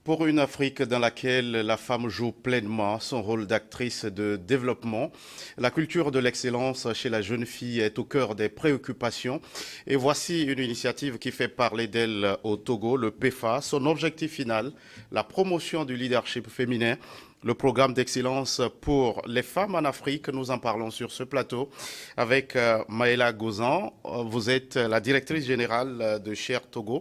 Pour une Afrique dans laquelle la femme joue pleinement son rôle d'actrice de développement, la culture de l'excellence chez la jeune fille est au cœur des préoccupations. Et voici une initiative qui fait parler d'elle au Togo, le PEFA. Son objectif final, la promotion du leadership féminin. Le programme d'excellence pour les femmes en Afrique, nous en parlons sur ce plateau avec Maëla Gozan. Vous êtes la directrice générale de Cher Togo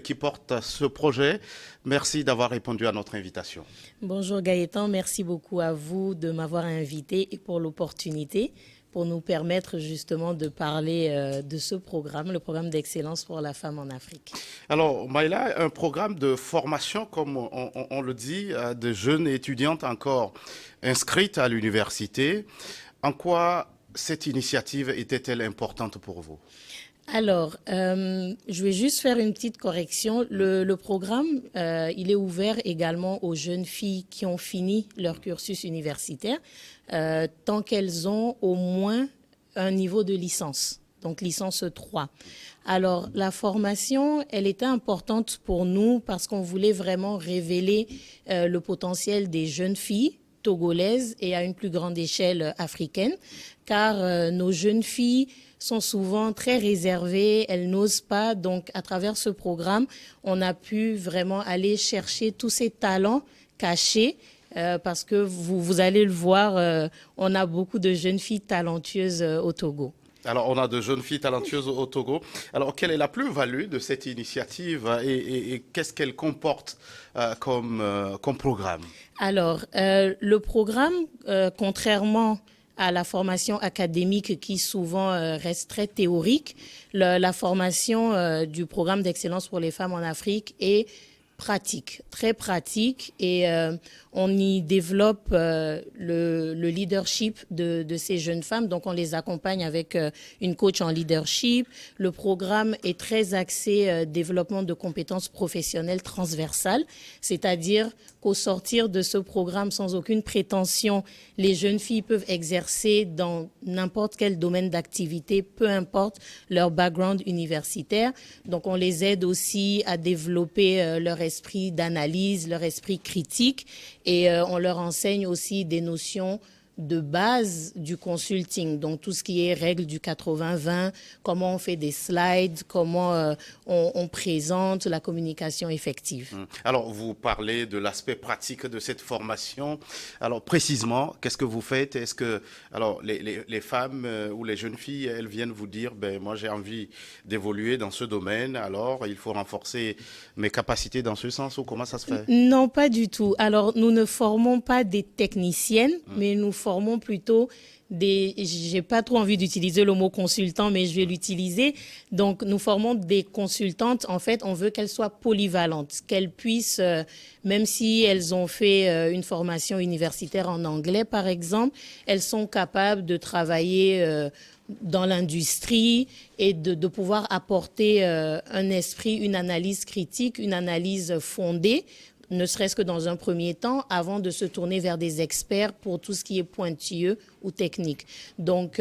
qui porte ce projet. Merci d'avoir répondu à notre invitation. Bonjour Gaëtan, merci beaucoup à vous de m'avoir invité et pour l'opportunité pour nous permettre justement de parler de ce programme, le programme d'excellence pour la femme en Afrique. Alors, Maïla, un programme de formation, comme on le dit, de jeunes étudiantes encore inscrites à l'université. En quoi cette initiative était-elle importante pour vous ? Alors, je vais juste faire une petite correction. Le programme, il est ouvert également aux jeunes filles qui ont fini leur cursus universitaire, tant qu'elles ont au moins un niveau de licence, donc licence 3. Alors, la formation, elle était importante pour nous parce qu'on voulait vraiment révéler le potentiel des jeunes filles togolaises et à une plus grande échelle africaine, car nos jeunes filles sont souvent très réservées, elles n'osent pas. Donc, à travers ce programme, on a pu vraiment aller chercher tous ces talents cachés parce que vous allez le voir, on a beaucoup de jeunes filles talentueuses au Togo. Alors, on a de jeunes filles talentueuses au Togo. Alors, quelle est la plus-value de cette initiative et qu'est-ce qu'elle comporte comme programme ? Alors, le programme, contrairement à la formation académique qui souvent reste très théorique, la formation du programme d'excellence pour les femmes en Afrique est pratique, très pratique, et on y développe le leadership de ces jeunes femmes. Donc, on les accompagne avec une coach en leadership. Le programme est très axé développement de compétences professionnelles transversales, c'est-à-dire qu'au sortir de ce programme, sans aucune prétention, les jeunes filles peuvent exercer dans n'importe quel domaine d'activité, peu importe leur background universitaire. Donc, on les aide aussi à développer leur esprit d'analyse, leur esprit critique, et on leur enseigne aussi des notions de base du consulting, donc tout ce qui est règles du 80-20, comment on fait des slides, comment on présente la communication effective. Alors, vous parlez de l'aspect pratique de cette formation. Alors, précisément, qu'est-ce que vous faites ? Est-ce que, alors, les femmes ou les jeunes filles, elles viennent vous dire, ben, moi, j'ai envie d'évoluer dans ce domaine, alors il faut renforcer mes capacités dans ce sens, ou comment ça se fait ? Non, pas du tout. Alors, nous ne formons pas des techniciennes, mais nous formons plutôt j'ai pas trop envie d'utiliser le mot consultant, mais je vais l'utiliser. Donc, nous formons des consultantes. En fait, on veut qu'elles soient polyvalentes, qu'elles puissent, même si elles ont fait une formation universitaire en anglais, par exemple, elles sont capables de travailler dans l'industrie et de pouvoir apporter un esprit, une analyse critique, une analyse fondée, ne serait-ce que dans un premier temps, avant de se tourner vers des experts pour tout ce qui est pointilleux ou technique. Donc,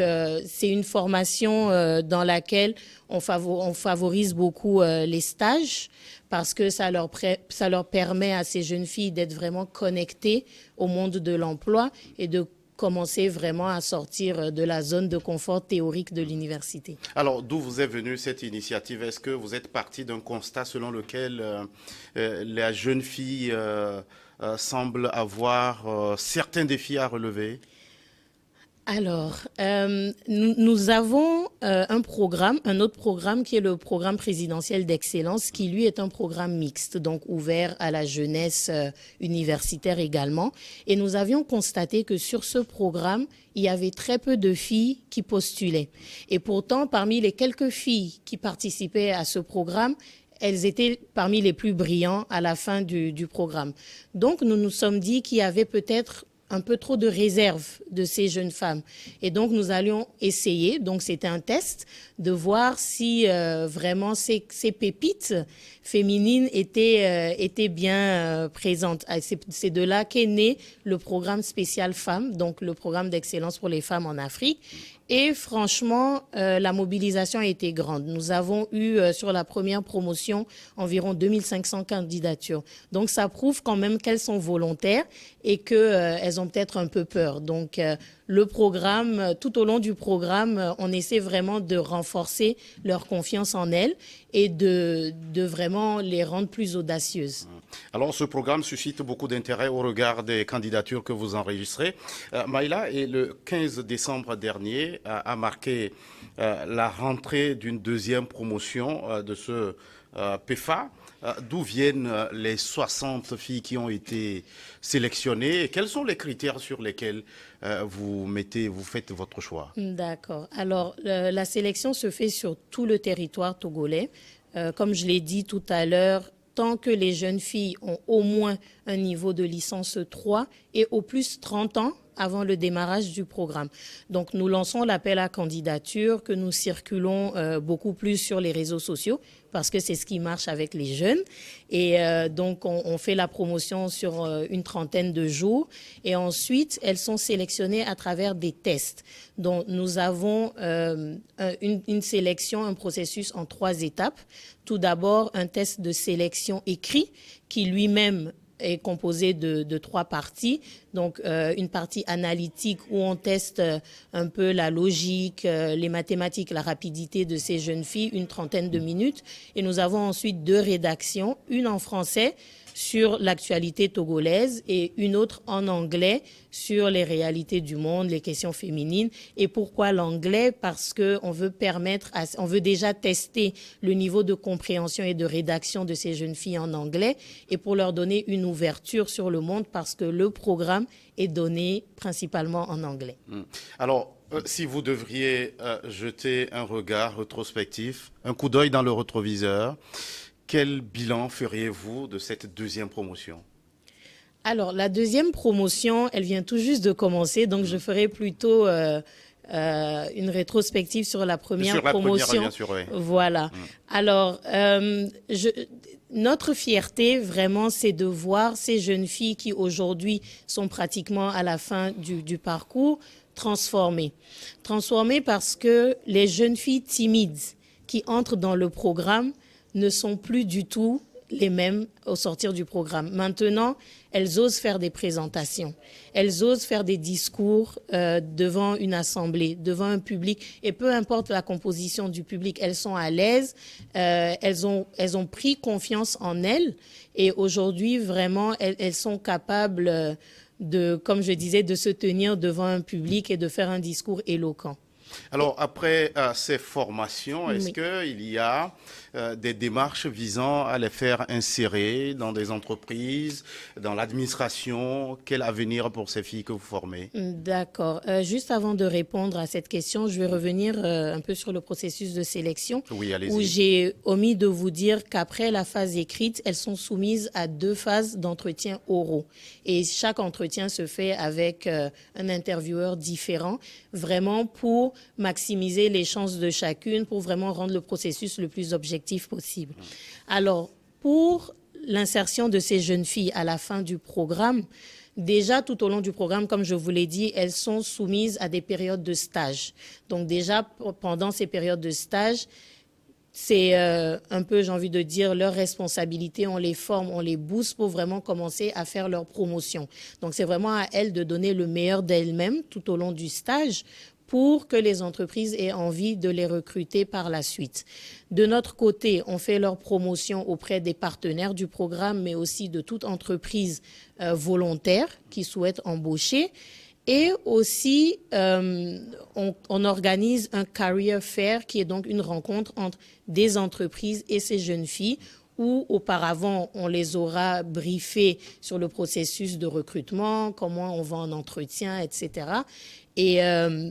c'est une formation dans laquelle on favorise beaucoup les stages parce que ça leur permet à ces jeunes filles d'être vraiment connectées au monde de l'emploi et de commencer vraiment à sortir de la zone de confort théorique de l'université. Alors, d'où vous est venue cette initiative ? Est-ce que vous êtes parti d'un constat selon lequel la jeune fille semble avoir certains défis à relever ? Alors, nous avons un autre programme qui est le programme présidentiel d'excellence, qui lui est un programme mixte, donc ouvert à la jeunesse universitaire également. Et nous avions constaté que sur ce programme, il y avait très peu de filles qui postulaient. Et pourtant, parmi les quelques filles qui participaient à ce programme, elles étaient parmi les plus brillants à la fin du programme. Donc, nous nous sommes dit qu'il y avait peut-être un peu trop de réserve de ces jeunes femmes. Et donc, nous allions essayer, donc c'était un test, de voir si vraiment ces pépites féminines étaient bien présentes. C'est de là qu'est né le programme spécial femmes, donc le programme d'excellence pour les femmes en Afrique. Et franchement, la mobilisation a été grande. Nous avons eu sur la première promotion environ 2500 candidatures. Donc ça prouve quand même qu'elles sont volontaires et qu'elles ont peut-être un peu peur. Donc le programme, tout au long du programme, on essaie vraiment de renforcer leur confiance en elles et de vraiment les rendre plus audacieuses. Alors, ce programme suscite beaucoup d'intérêt au regard des candidatures que vous enregistrez. Maïla, et le 15 décembre dernier a marqué la rentrée d'une deuxième promotion de ce PEFA. D'où viennent les 60 filles qui ont été sélectionnées et quels sont les critères sur lesquels vous faites votre choix? D'accord. Alors, la sélection se fait sur tout le territoire togolais. Comme je l'ai dit tout à l'heure, tant que les jeunes filles ont au moins un niveau de licence 3 et au plus 30 ans avant le démarrage du programme. Donc, nous lançons l'appel à candidature que nous circulons beaucoup plus sur les réseaux sociaux parce que c'est ce qui marche avec les jeunes. Et donc, on fait la promotion sur une trentaine de jours. Et ensuite, elles sont sélectionnées à travers des tests. Donc, nous avons une sélection, un processus en 3 étapes. Tout d'abord, un test de sélection écrit qui lui-même est composé de 3 parties. Donc, une partie analytique où on teste un peu la logique, les mathématiques, la rapidité de ces jeunes filles, une trentaine de minutes. Et nous avons ensuite 2 rédactions, une en français sur l'actualité togolaise et une autre en anglais sur les réalités du monde, les questions féminines. Et pourquoi l'anglais? Parce que on veut déjà tester le niveau de compréhension et de rédaction de ces jeunes filles en anglais et pour leur donner une ouverture sur le monde parce que le programme est donné principalement en anglais. Alors, si vous devriez jeter un regard rétrospectif, un coup d'œil dans le rétroviseur, quel bilan feriez-vous de cette deuxième promotion? Alors, la deuxième promotion, elle vient tout juste de commencer, donc je ferai plutôt une rétrospective sur la première promotion. Première, bien sûr, oui. Voilà. Alors, notre fierté, vraiment, c'est de voir ces jeunes filles qui, aujourd'hui, sont pratiquement à la fin du parcours, transformées. Transformées parce que les jeunes filles timides qui entrent dans le programme ne sont plus du tout les mêmes au sortir du programme. Maintenant, elles osent faire des présentations, elles osent faire des discours devant une assemblée, devant un public, et peu importe la composition du public, elles sont à l'aise, elles ont pris confiance en elles, et aujourd'hui, vraiment, elles sont capables comme je disais, de se tenir devant un public et de faire un discours éloquent. Alors, après ces formations, est-ce qu'il y a des démarches visant à les faire insérer dans des entreprises, dans l'administration? Quel avenir pour ces filles que vous formez? D'accord. Juste avant de répondre à cette question, je vais revenir un peu sur le processus de sélection. Oui, allez-y. Où j'ai omis de vous dire qu'après la phase écrite, elles sont soumises à 2 phases d'entretien oraux. Et chaque entretien se fait avec un intervieweur différent, vraiment pour maximiser les chances de chacune, pour vraiment rendre le processus le plus objectif possible. Alors, pour l'insertion de ces jeunes filles à la fin du programme, déjà tout au long du programme, comme je vous l'ai dit, elles sont soumises à des périodes de stage. Donc déjà, pendant ces périodes de stage, c'est un peu, j'ai envie de dire, leur responsabilité. On les forme, on les booste pour vraiment commencer à faire leur promotion. Donc c'est vraiment à elles de donner le meilleur d'elles-mêmes tout au long du stage pour que les entreprises aient envie de les recruter par la suite. De notre côté, on fait leur promotion auprès des partenaires du programme, mais aussi de toute entreprise volontaire qui souhaite embaucher. Et aussi, on organise un career fair qui est donc une rencontre entre des entreprises et ces jeunes filles où auparavant, on les aura briefées sur le processus de recrutement, comment on va en entretien, etc. Et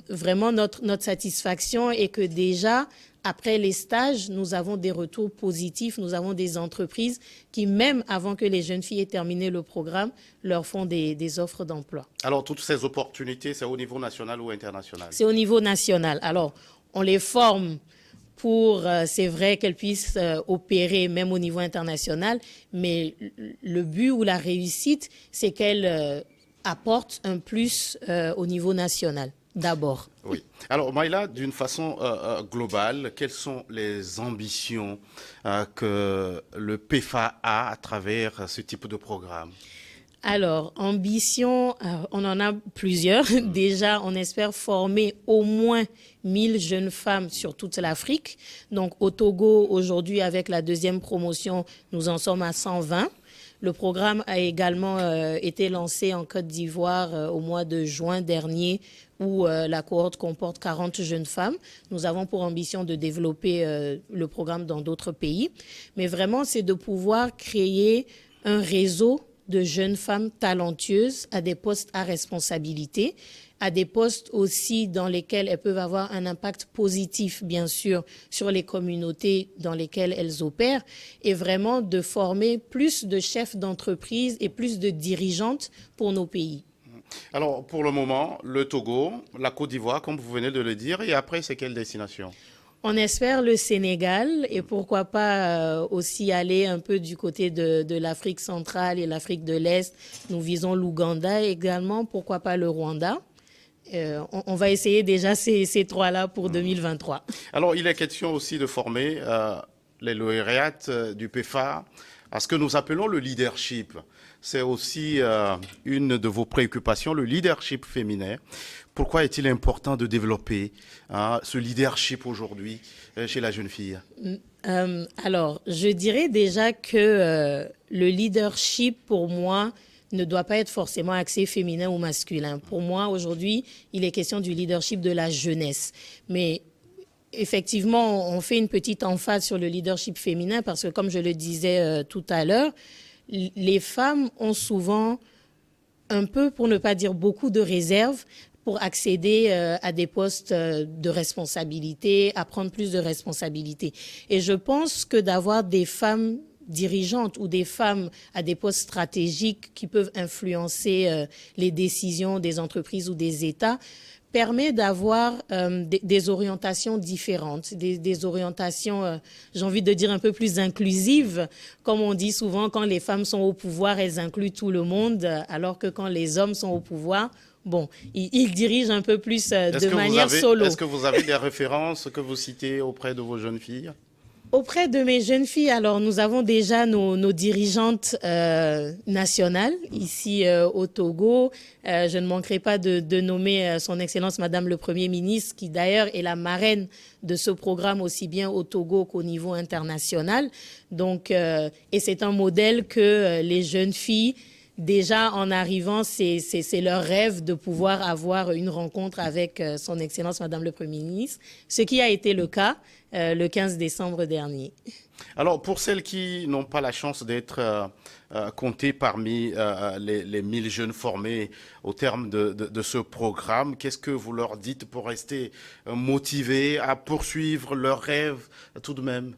vraiment, notre satisfaction est que déjà, après les stages, nous avons des retours positifs. Nous avons des entreprises qui, même avant que les jeunes filles aient terminé le programme, leur font des offres d'emploi. Alors, toutes ces opportunités, c'est au niveau national ou international? C'est au niveau national. Alors, on les forme pour, c'est vrai, qu'elles puissent opérer même au niveau international, mais le but ou la réussite, c'est qu'elles apportent un plus au niveau national. d'abord. Oui. Alors, Maïla, d'une façon globale, quelles sont les ambitions que le PEFA a à travers ce type de programme? Alors, ambition, on en a plusieurs. Déjà, on espère former au moins 1000 jeunes femmes sur toute l'Afrique. Donc, au Togo, aujourd'hui, avec la deuxième promotion, nous en sommes à 120. Le programme a également été lancé en Côte d'Ivoire au mois de juin dernier, où la cohorte comporte 40 jeunes femmes. Nous avons pour ambition de développer le programme dans d'autres pays. Mais vraiment, c'est de pouvoir créer un réseau de jeunes femmes talentueuses à des postes à responsabilité, à des postes aussi dans lesquels elles peuvent avoir un impact positif, bien sûr, sur les communautés dans lesquelles elles opèrent, et vraiment de former plus de chefs d'entreprise et plus de dirigeantes pour nos pays. Alors, pour le moment, le Togo, la Côte d'Ivoire, comme vous venez de le dire, et après, c'est quelle destination? On espère le Sénégal et pourquoi pas aussi aller un peu du côté de l'Afrique centrale et l'Afrique de l'Est. Nous visons l'Ouganda également, pourquoi pas le Rwanda. On va essayer déjà ces trois-là pour 2023. Alors, il est question aussi de former les lauréates du PEFA à ce que nous appelons le leadership. C'est aussi une de vos préoccupations, le leadership féminin. Pourquoi est-il important de développer ce leadership aujourd'hui chez la jeune fille? Alors, je dirais déjà que le leadership, pour moi, ne doit pas être forcément axé féminin ou masculin. Pour moi, aujourd'hui, il est question du leadership de la jeunesse. Mais effectivement, on fait une petite emphase sur le leadership féminin parce que, comme je le disais tout à l'heure, les femmes ont souvent un peu, pour ne pas dire beaucoup, de réserves pour accéder à des postes de responsabilité, à prendre plus de responsabilités. Et je pense que d'avoir des femmes dirigeantes ou des femmes à des postes stratégiques qui peuvent influencer les décisions des entreprises ou des États permet d'avoir des orientations différentes, des orientations, j'ai envie de dire, un peu plus inclusives. Comme on dit souvent, quand les femmes sont au pouvoir, elles incluent tout le monde, alors que quand les hommes sont au pouvoir, bon, ils dirigent un peu plus de manière solo. Est-ce que vous avez des références que vous citez auprès de vos jeunes filles? Auprès de mes jeunes filles, alors nous avons déjà nos dirigeantes nationales ici au Togo. Je ne manquerai pas de nommer son Excellence Madame le Premier ministre, qui d'ailleurs est la marraine de ce programme aussi bien au Togo qu'au niveau international. Donc, et c'est un modèle que les jeunes filles, déjà en arrivant, c'est leur rêve de pouvoir avoir une rencontre avec son Excellence Madame le Premier ministre, ce qui a été le cas le 15 décembre dernier. Alors, pour celles qui n'ont pas la chance d'être comptées parmi les 1000 jeunes formés au terme de ce programme, qu'est-ce que vous leur dites pour rester motivés à poursuivre leurs rêves tout de même?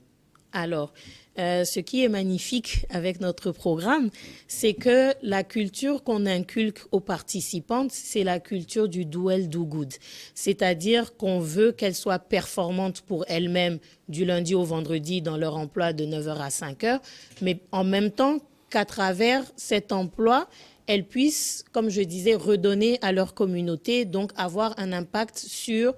Alors, ce qui est magnifique avec notre programme, c'est que la culture qu'on inculque aux participantes, c'est la culture du do well, do good. C'est-à-dire qu'on veut qu'elles soient performantes pour elles-mêmes du lundi au vendredi dans leur emploi de 9h à 5h, mais en même temps qu'à travers cet emploi, elles puissent, comme je disais, redonner à leur communauté, donc avoir un impact sur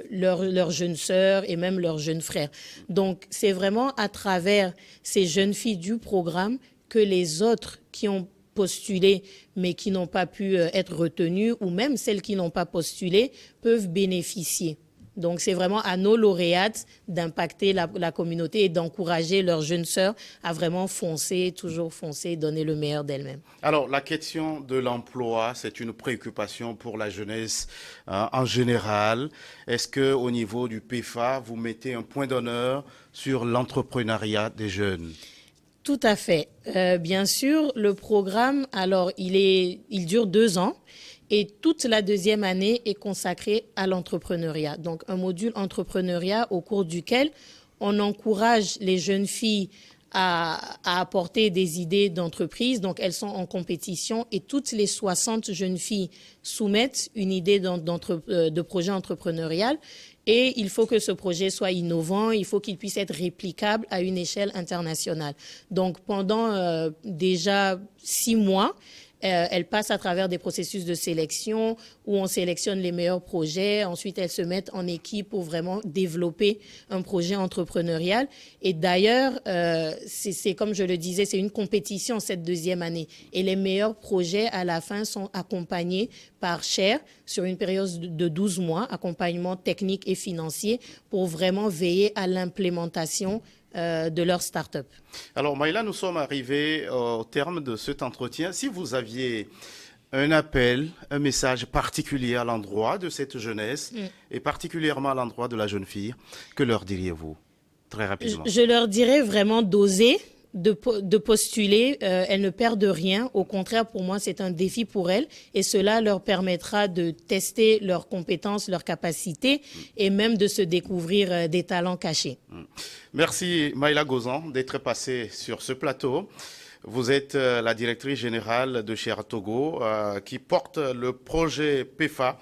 leurs jeunes sœurs et même leurs jeunes frères. Donc, c'est vraiment à travers ces jeunes filles du programme que les autres qui ont postulé mais qui n'ont pas pu être retenues ou même celles qui n'ont pas postulé peuvent bénéficier. Donc, c'est vraiment à nos lauréates d'impacter la communauté et d'encourager leurs jeunes sœurs à vraiment foncer, toujours foncer, donner le meilleur d'elles-mêmes. Alors, la question de l'emploi, c'est une préoccupation pour la jeunesse en général. Est-ce qu'au niveau du PEFA, vous mettez un point d'honneur sur l'entrepreneuriat des jeunes? Tout à fait. Bien sûr, le programme, alors, il dure 2 ans. Et toute la deuxième année est consacrée à l'entrepreneuriat. Donc, un module entrepreneuriat au cours duquel on encourage les jeunes filles à apporter des idées d'entreprise. Donc, elles sont en compétition et toutes les 60 jeunes filles soumettent une idée de projet entrepreneurial. Et il faut que ce projet soit innovant, il faut qu'il puisse être réplicable à une échelle internationale. Donc, pendant déjà 6 mois, Elles passent à travers des processus de sélection où on sélectionne les meilleurs projets. Ensuite, elles se mettent en équipe pour vraiment développer un projet entrepreneurial. Et d'ailleurs, c'est comme je le disais, c'est une compétition cette deuxième année. Et les meilleurs projets, à la fin, sont accompagnés par Share sur une période de 12 mois, accompagnement technique et financier pour vraiment veiller à l'implémentation de leur start-up. Alors Maïla, nous sommes arrivés au terme de cet entretien. Si vous aviez un appel, un message particulier à l'endroit de cette jeunesse et particulièrement à l'endroit de la jeune fille, que leur diriez-vous très rapidement? Je leur dirais vraiment d'oser, de postuler. Elles ne perdent rien. Au contraire, pour moi, c'est un défi pour elles. Et cela leur permettra de tester leurs compétences, leurs capacités et même de se découvrir des talents cachés. Merci Maïla Gozan d'être passée sur ce plateau. Vous êtes la directrice générale de Share Togo qui porte le projet PEFA,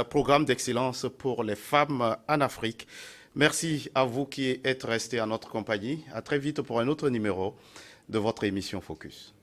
Programme d'excellence pour les femmes en Afrique. Merci à vous qui êtes restés à notre compagnie. À très vite pour un autre numéro de votre émission Focus.